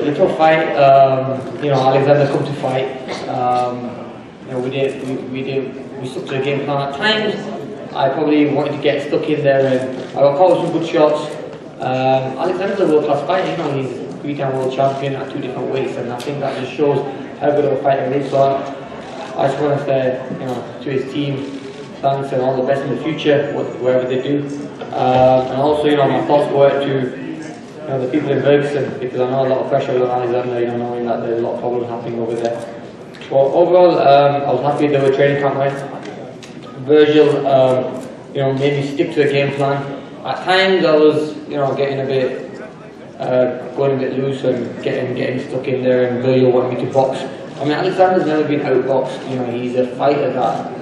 was a tough fight. You know, Alexander come to fight. You know, we stuck to the game plan. At times, I probably wanted to get stuck in there, and I got caught with some good shots. Alexander's a world-class fighter. You know, he's a 3-time world champion at 2 different weights, and I think that just shows how good of a fighter he is. So I just want to say, you know, to his team, thanks and all the best in the future, wherever they do. And also, you know, my thoughts go out to the people in Ferguson, because I know a lot of pressure on Alexander, you know, knowing that there's a lot of problems happening over there. But overall, I was happy the way training camp went. Virgil, you know, made me stick to the game plan. At times, I was, you know, getting a bit, going a bit loose and getting stuck in there, and Virgil wanted me to box. I mean, Alexander's never been outboxed. You know, he's a fighter that,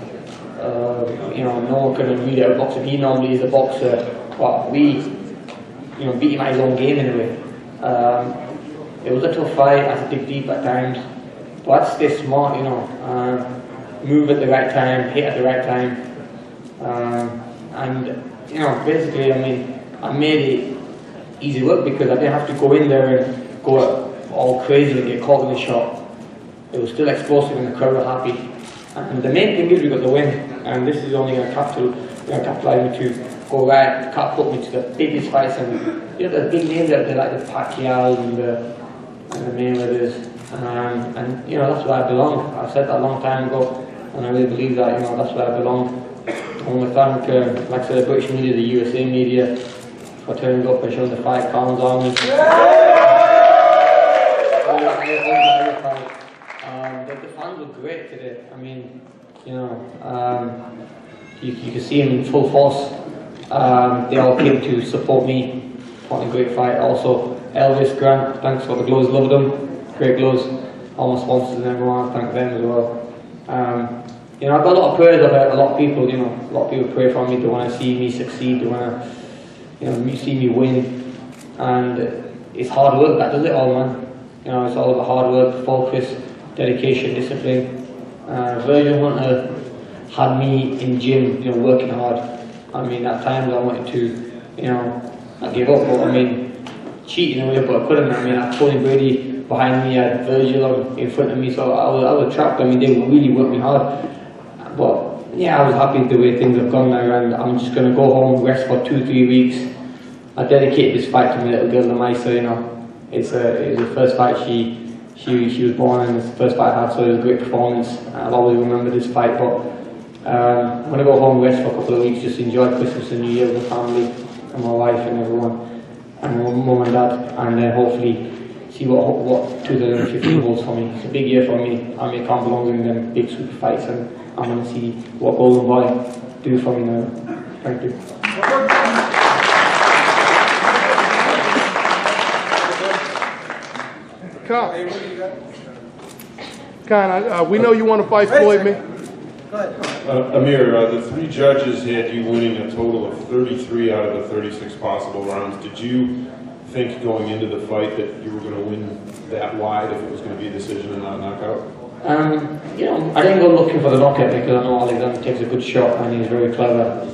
you know, no one can really outbox him. He normally is a boxer, but we, you know, beat him at his own game anyway. It was a tough fight. I had to dig deep at times, but I had to stay smart, you know, move at the right time, hit at the right time, and you know, basically, I mean, I made it easy work because I didn't have to go in there and go all crazy and get caught in the shot. It was still explosive and the crowd were happy. And the main thing is we got the win, and this is only going to capitalize me to go right, catapult me to the biggest fights, and you know, the big names out there like the Pacquiao and the Mayweathers, and you know, that's where I belong. I said that a long time ago, and I really believe that, you know, that's where I belong. I want to thank, like I said, the British media, the USA media, for turning up and showing the fight pounds on me. The fans were great today. I mean, you know, you can see them in full force. They all came to support me. What a great fight. Also, Elvis, Grant, thanks for the gloves, loved them. Great gloves. All my sponsors and everyone, thank them as well. You know, I've got a lot of prayers about a lot of people. You know, a lot of people pray for me. They want to see me succeed. They want to, you know, see me win. And it's hard work that does it all, man. You know, it's all about hard work, focus, dedication, discipline. Virgil Hunter had me in gym, you know, working hard. I mean, at times I wanted to, you know, I gave up, but I mean, cheating away, but I couldn't. I mean, I had Tony Brady behind me, I had Virgil in front of me, so I was trapped. I mean, they really worked me hard. But yeah, I was happy with the way things have gone now, and I'm just going to go home, rest for 2-3 weeks. I dedicated this fight to my little girl, Lamaisa, you know. It was the first fight she was born, and it's the first fight I had, so it was a great performance. I'll always remember this fight, but I'm going to go home, rest for a couple of weeks, just enjoy Christmas and New Year with the family and my wife and everyone, and my mum and dad, and then hopefully see what 2015 holds for me. It's a big year for me. Amir Khan belongs in them big super fights, and I'm going to see what Golden Boy do for me now. Thank you. Khan, we know you want to fight Floyd, man. Go ahead. Amir, the 3 judges had you winning a total of 33 out of the 36 possible rounds. Did you think going into the fight that you were going to win that wide if it was going to be a decision and not a knockout? You know, I didn't go looking for the knockout because I know Alexander takes a good shot and he's very clever.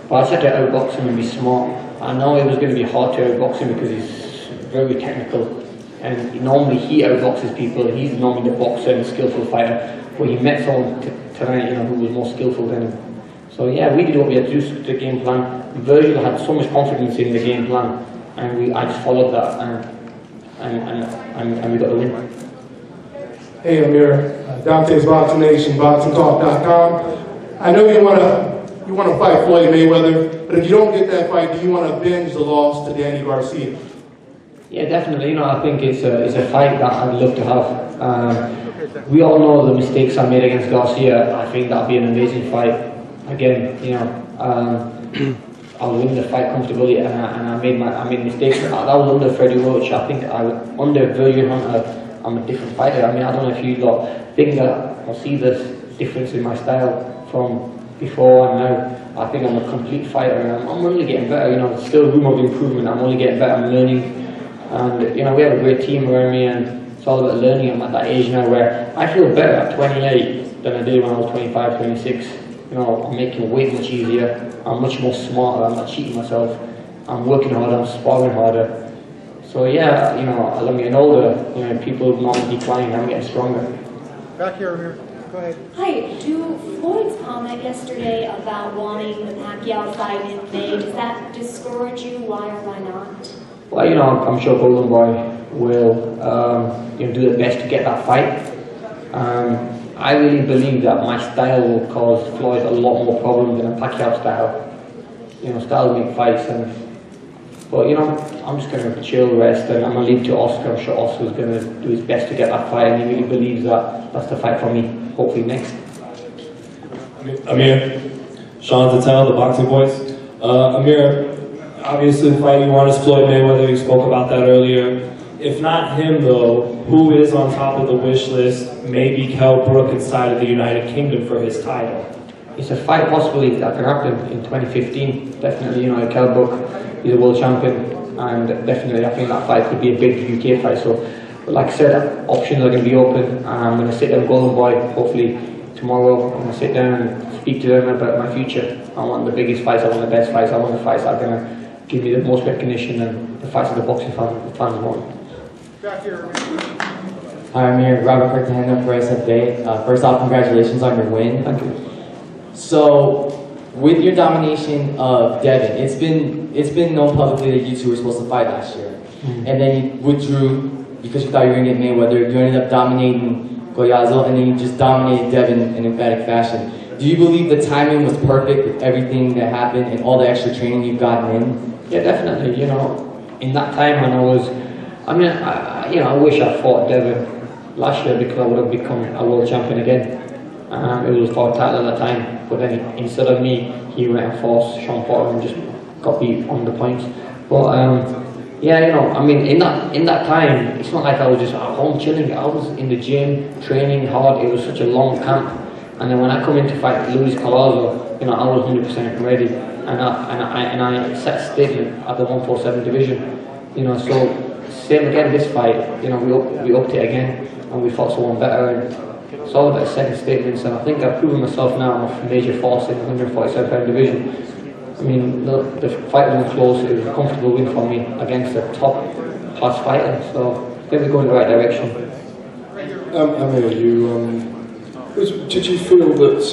But I tried to outbox him and be smart. I know it was going to be hard to outbox him because he's very technical. And normally he outboxes people. He's normally the boxer and skillful fighter. But he met someone tonight, you know, who was more skillful than him. So yeah, we did what we had to do to the game plan. Virgil had so much confidence in the game plan, and I just followed that, and we got the win. Hey Amir, Dante's Boxing Nation, BoxingTalk.com. I know you want to fight Floyd Mayweather, but if you don't get that fight, do you want to avenge the loss to Danny Garcia? Yeah, definitely. You know, I think it's a fight that I'd love to have. We all know the mistakes I made against Garcia. I think that'll be an amazing fight. Again, you know, I'll win the fight comfortably, and I made mistakes. That was under Freddie Roach. I think under Virgil Hunter, I'm a different fighter. I mean, I don't know if you lot think that or see this difference in my style from before and now. I think I'm a complete fighter, and I'm only getting better. You know, there's still room of improvement. I'm only getting better. I'm learning, and you know, we have a great team around me, and it's all about learning. I'm at that age now where I feel better at 28 than I did when I was 25, 26. You know, I'm making it way much easier. I'm much more smarter. I'm not cheating myself. I'm working harder. I'm sparring harder. So yeah, you know, as I'm getting older, you know, people normally decline, I'm getting stronger. Back here, Amir. Go ahead. Hi, do Floyd's comment yesterday about wanting the Pacquiao fight in May, does that discourage you? Why or why not? Well, you know, I'm sure Golden Boy will you know, do their best to get that fight. I really believe that my style will cause Floyd a lot more problems than a Pacquiao style. You know, styles make fights, but you know, I'm just going to chill, rest, and I'm going to leave it to Oscar. I'm sure Oscar's going to do his best to get that fight, and he really believes that that's the fight for me, hopefully next. Amir, Sean Tatel, the Boxing Voice. Amir, obviously the fight you want is Floyd Mayweather, you spoke about that earlier. If not him though, who is on top of the wish list? Maybe Kell Brook inside of the United Kingdom for his title. It's a fight possibly that can happen in 2015. Definitely, you know, Kell Brook, he's a world champion, and definitely I think that fight could be a big UK fight. So, but like I said, options are going to be open. I'm going to sit down with Golden Boy, hopefully tomorrow. I'm going to sit down and speak to them about my future. I want the biggest fights, I want the best fights, I want the fights that are going to give me the most recognition and the fights that the boxing fans want. Back here, Amir. Hi, Amir. Robert Fernando for SF. First off, congratulations on your win. Thank you. So, with your domination of Devon, it's been known publicly that you two were supposed to fight last year, and then you withdrew because you thought you were going to get Mayweather. You ended up dominating Goyazo, and then you just dominated Devon in emphatic fashion. Do you believe the timing was perfect with everything that happened and all the extra training you've gotten in? Yeah, definitely. You know, in that time when I wish I fought Devon last year because I would have become a world champion again. It was for a title at the time, but then instead of me, he went and fought Sean Porter and just got beat on the points. But yeah, you know, I mean, in that time, it's not like I was just at home chilling. I was in the gym training hard. It was such a long camp, and then when I come in to fight Luis Collazo, you know, I was 100% ready, and I set a statement at the 147 division. You know, so same again this fight. You know, we upped it again, and we fought someone better. And it's all about setting statements, and I think I've proven myself now. I'm a major force in the 147-pound division. I mean, the fight wasn't close. It was a comfortable win for me against a top-class fighter. So I think we're going in the right direction. Amir, did you feel that,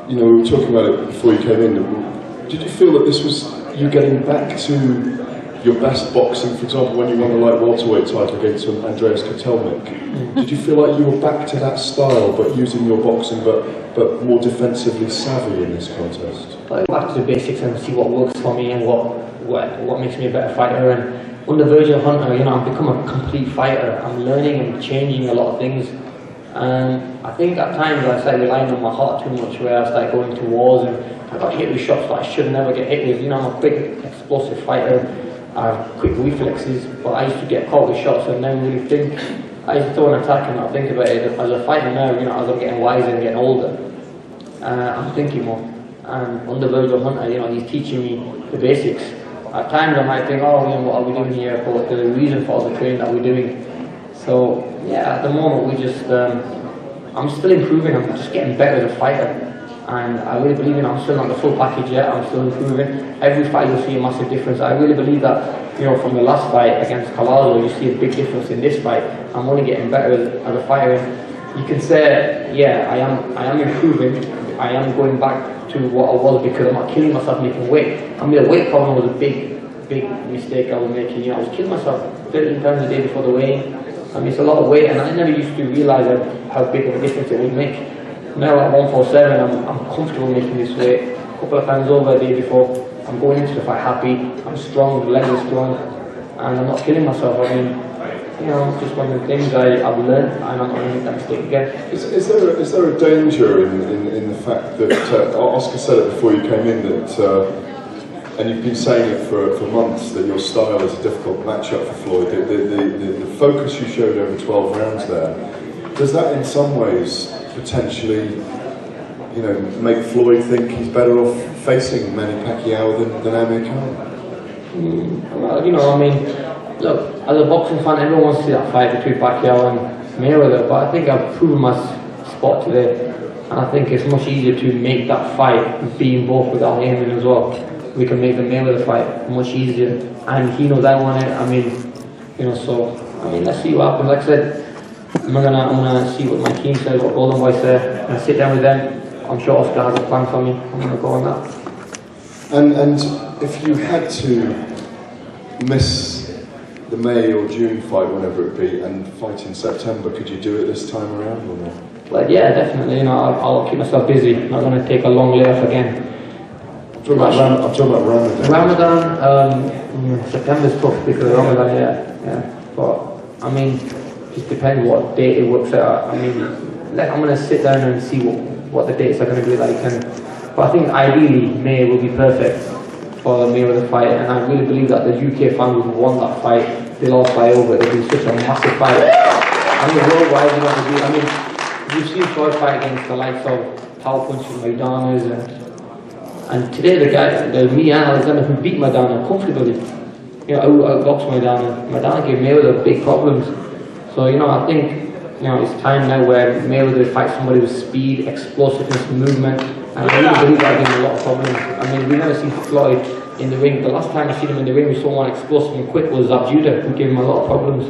you know, we were talking about it before you came in, did you feel that this was you getting back to your best boxing, for example, when you won the light welterweight title against Andreas Kotelnik? Did you feel like you were back to that style, but using your boxing, but more defensively savvy in this contest? I go back to the basics and see what works for me and what makes me a better fighter. And under Virgil Hunter, you know, I've become a complete fighter. I'm learning and changing a lot of things. And I think at times I started relying on my heart too much, where I started going to wars and I got hit with shots that I should never get hit with. You know, I'm a quick, explosive fighter. I have quick reflexes, but I used to get caught with shots and then really think. I used to throw an attack and not think about it. As a fighter now, you know, as I'm getting wiser and getting older, I'm thinking more. And under Virgil Hunter, you know, he's teaching me the basics. At times I might think, oh, you know, what are we doing here? But there's a reason for all the training that we're doing. So yeah, at the moment we just, I'm still improving. I'm just getting better as a fighter. And I really believe I'm still not the full package yet. I'm still improving. Every fight you'll see a massive difference. I really believe that, you know, from the last fight against Collazo, you see a big difference in this fight. I'm only getting better as a fighter. You can say, yeah, I am improving. I am going back to what I was because I'm not killing myself making weight. I mean, the weight problem was a big mistake I was making. You know, I was killing myself 13 pounds a day before the weigh-in. I mean, it's a lot of weight, and I never used to realize how big of a difference it would make. Now at 147, I'm comfortable making this weight. A couple of pounds over a day before. I'm going into the fight happy. I'm strong, the legs are strong, and I'm not killing myself. I mean, you know, just one of the things I've learned, and I'm not going to make that mistake again. Is there a danger in the fact that Oscar said it before you came in that, and you've been saying it for months, that your style is a difficult matchup for Floyd. The focus you showed over 12 rounds there, does that in some ways potentially, you know, make Floyd think he's better off facing Manny Pacquiao than Amir Khan? Well, you know, I mean, look, as a boxing fan, everyone wants to see that fight between Pacquiao and Mayweather, but I think I've proven my spot today, and I think it's much easier to make that fight being both without aiming as well. we can make the Mayweather fight much easier. And he knows I want it. I mean, you know, so I mean, let's see what happens. Like I said, I'm gonna see what my team says, what Golden Boy said. I'm gonna sit down with them. I'm sure Oscar has a plan for me. I'm gonna go on that. And if you had to miss the May or June fight, whenever it be, and fight in September, could you do it this time around or not? Well, yeah, definitely. You know, I'll keep myself busy. I'm not gonna take a long layoff again. I'm talking about Ramadan. September's tough because of Ramadan, yeah. But I mean, just depends what date it works out. I mean, I'm gonna sit down and see what the dates are gonna be like. But I think ideally May will be perfect for the Mayweather fight, and I really believe that the UK fans would want that fight. They'll all fly over. It'll be such a massive fight. I mean, worldwide, you know, I mean, you've seen Floyd fight against the likes of Power Punches, Maidanas, and today the me and Alexander who beat Maidana comfortably. You know, outboxed Maidana. Maidana gave Mayweather big problems. So, you know, I think, you know, it's time now where Mayweather fights somebody with speed, explosiveness, movement, and I really believe that gives him a lot of problems. I mean, we've never seen Floyd in the ring. The last time we seen him in the ring with someone explosive and quick was Abjuda, who gave him a lot of problems.